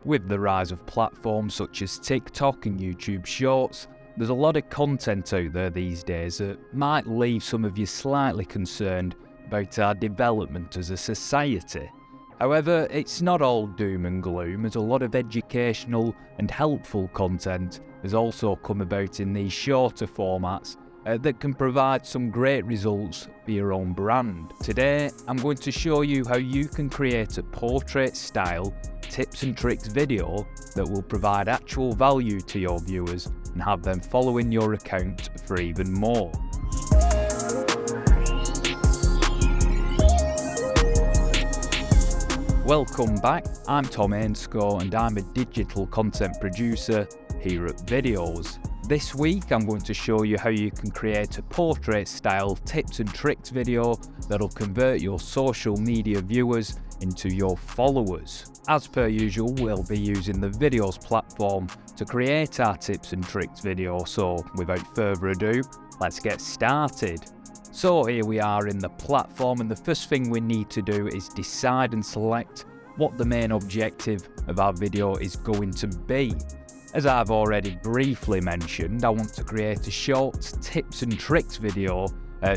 With the rise of platforms such as TikTok and YouTube Shorts, there's a lot of content out there these days that might leave some of you slightly concerned about our development as a society. However, it's not all doom and gloom, as a lot of educational and helpful content has also come about in these shorter formats that can provide some great results for your own brand. Today, I'm going to show you how you can create a portrait-style tips and tricks video that will provide actual value to your viewers and have them following your account for even more. Welcome back, I'm Tom Ainscough and I'm a digital content producer here at Viddyoze. This week I'm going to show you how you can create a portrait style tips and tricks video that'll convert your social media viewers into your followers. As per usual, we'll be using the Viddyoze platform to create our tips and tricks video, so without further ado, let's get started. So here we are in the platform, and the first thing we need to do is decide and select what the main objective of our video is going to be. As I've already briefly mentioned, I want to create a short tips and tricks video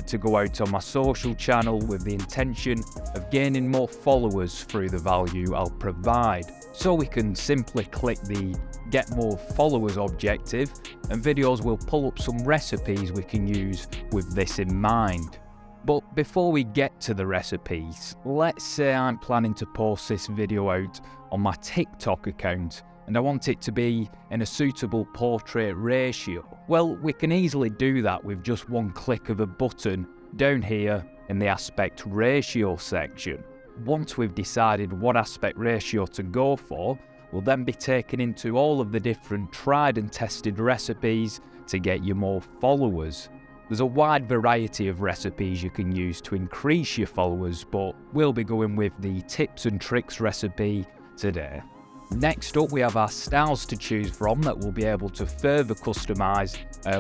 to go out on my social channel with the intention of gaining more followers through the value I'll provide. So we can simply click the get more followers objective, and Viddyoze will pull up some recipes we can use with this in mind. But before we get to the recipes, let's say I'm planning to post this video out on my TikTok account and I want it to be in a suitable portrait ratio. Well, we can easily do that with just one click of a button down here in the aspect ratio section. Once we've decided what aspect ratio to go for, we'll then be taken into all of the different tried and tested recipes to get you more followers. There's a wide variety of recipes you can use to increase your followers, but we'll be going with the tips and tricks recipe today. Next up, we have our styles to choose from that we'll be able to further customize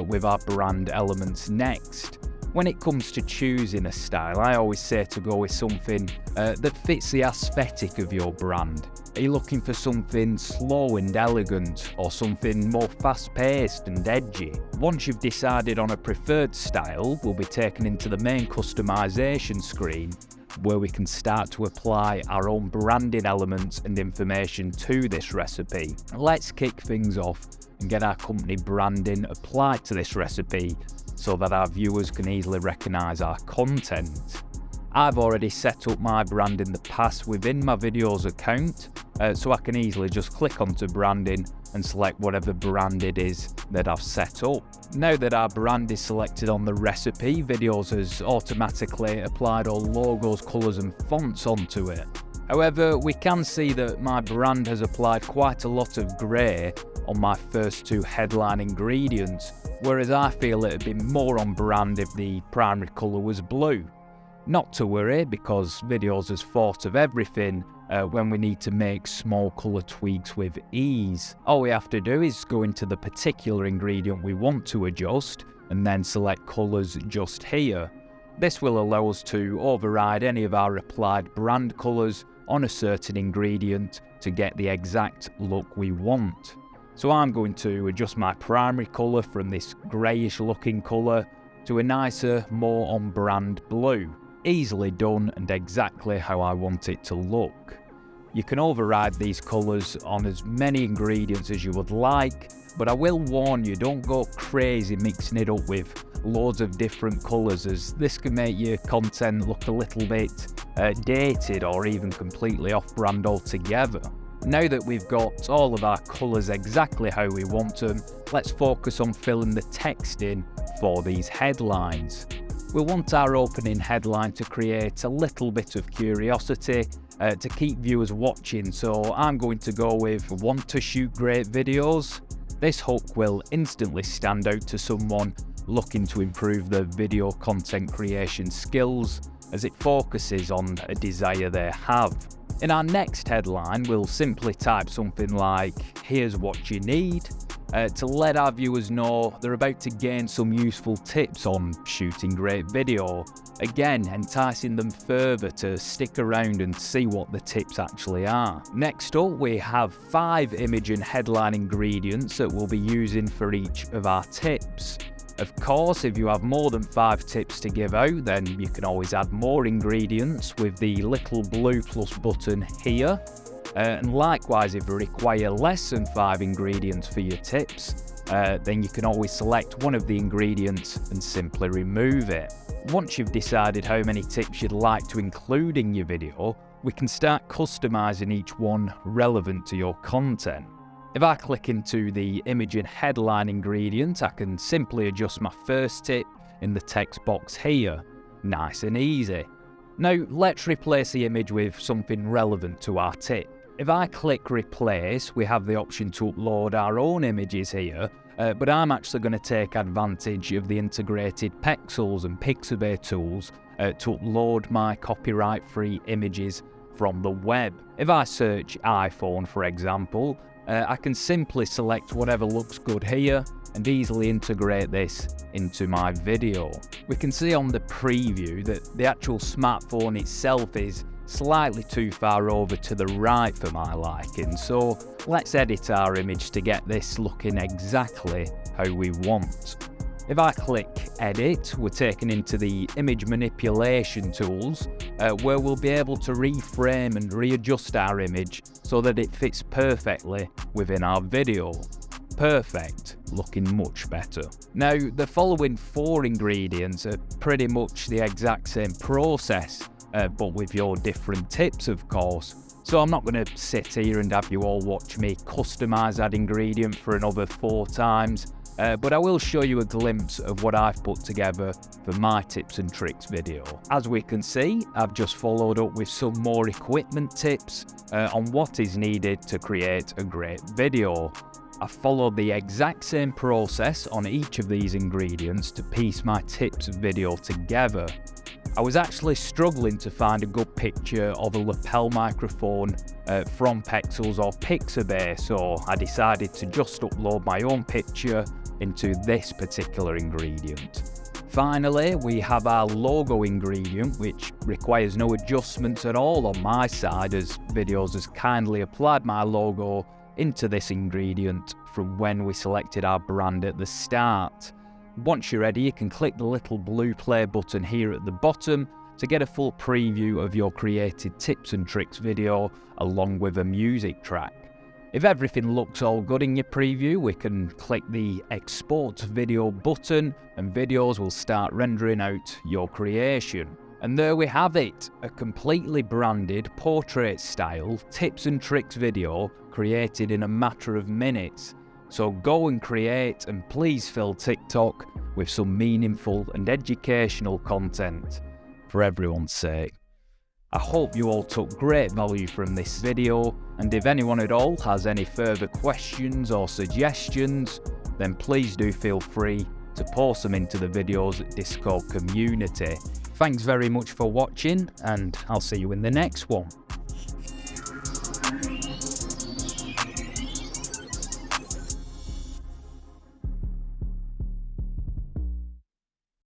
with our brand elements next. When it comes to choosing a style, I always say to go with something that fits the aesthetic of your brand. Are you looking for something slow and elegant, or something more fast-paced and edgy? Once you've decided on a preferred style, we'll be taken into the main customization screen, where we can start to apply our own branding elements and information to this recipe. Let's kick things off and get our company branding applied to this recipe so that our viewers can easily recognize our content. I've already set up my brand in the past within my Viddyoze account, so I can easily just click onto branding and select whatever brand it is that I've set up. Now that our brand is selected on the recipe, Viddyoze has automatically applied all logos, colours and fonts onto it. However, we can see that my brand has applied quite a lot of grey on my first two headline ingredients, whereas I feel it'd be more on brand if the primary colour was blue. Not to worry, because Viddyoze has thought of everything when we need to make small colour tweaks with ease. All we have to do is go into the particular ingredient we want to adjust and then select colours just here. This will allow us to override any of our applied brand colours on a certain ingredient to get the exact look we want. So I'm going to adjust my primary colour from this greyish looking colour to a nicer, more on brand blue. Easily done and exactly how I want it to look. You can override these colours on as many ingredients as you would like, but I will warn you, don't go crazy mixing it up with loads of different colours, as this can make your content look a little bit dated or even completely off-brand altogether. Now that we've got all of our colours exactly how we want them, let's focus on filling the text in for these headlines. We'll want our opening headline to create a little bit of curiosity to keep viewers watching, so I'm going to go with "Want to shoot great videos?" This hook will instantly stand out to someone looking to improve their video content creation skills, as it focuses on a desire they have. In our next headline, we'll simply type something like "Here's what you need," to let our viewers know they're about to gain some useful tips on shooting great video. Again, enticing them further to stick around and see what the tips actually are. Next up, we have 5 image and headline ingredients that we'll be using for each of our tips. Of course, if you have more than 5 tips to give out, then you can always add more ingredients with the little blue plus button here. And likewise, if you require less than 5 ingredients for your tips, then you can always select one of the ingredients and simply remove it. Once you've decided how many tips you'd like to include in your video, we can start customizing each one relevant to your content. If I click into the image and headline ingredient, I can simply adjust my first tip in the text box here. Nice and easy. Now let's replace the image with something relevant to our tip. If I click replace, we have the option to upload our own images here, but I'm actually going to take advantage of the integrated Pexels and Pixabay tools to upload my copyright-free images from the web. If I search iPhone, for example, I can simply select whatever looks good here and easily integrate this into my video. We can see on the preview that the actual smartphone itself is slightly too far over to the right for my liking, so let's edit our image to get this looking exactly how we want. If I click edit, we're taken into the image manipulation tools where we'll be able to reframe and readjust our image so that it fits perfectly within our video. Perfect, looking much better. Now the following 4 ingredients are pretty much the exact same process, but with your different tips of course. So I'm not going to sit here and have you all watch me customize that ingredient for another 4 times. But I will show you a glimpse of what I've put together for my tips and tricks video. As we can see, I've just followed up with some more equipment tips on what is needed to create a great video. I followed the exact same process on each of these ingredients to piece my tips video together. I was actually struggling to find a good picture of a lapel microphone from Pexels or Pixabay, so I decided to just upload my own picture into this particular ingredient. Finally, we have our logo ingredient, which requires no adjustments at all on my side, as Viddyoze has kindly applied my logo into this ingredient from when we selected our brand at the start. Once you're ready, you can click the little blue play button here at the bottom to get a full preview of your created tips and tricks video along with a music track. If everything looks all good in your preview, we can click the export video button and Viddyoze will start rendering out your creation. And there we have it, a completely branded portrait style tips and tricks video created in a matter of minutes. So go and create, and please fill TikTok with some meaningful and educational content for everyone's sake. I hope you all took great value from this video, and if anyone at all has any further questions or suggestions, then please do feel free to post them into the Viddyoze Discord community. Thanks very much for watching, and I'll see you in the next one.